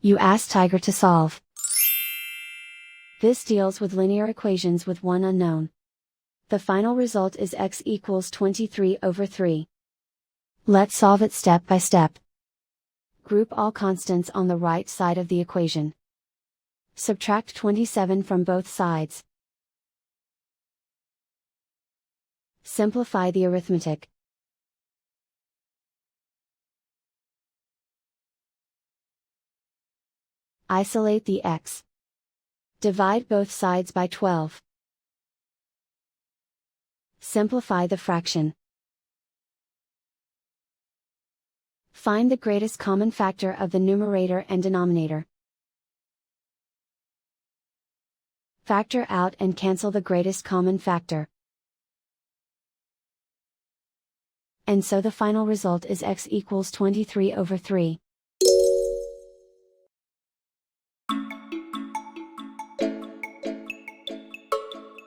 You ask Tiger to solve. This deals with linear equations with one unknown. The final result is x equals 23/3. Let's solve it step by step. Group all constants on the right side of the equation. Subtract 27 from both sides. Simplify the arithmetic. Isolate the x. Divide both sides by 12. Simplify the fraction. Find the greatest common factor of the numerator and denominator. Factor out and cancel the greatest common factor. And so the final result is x equals 23/3.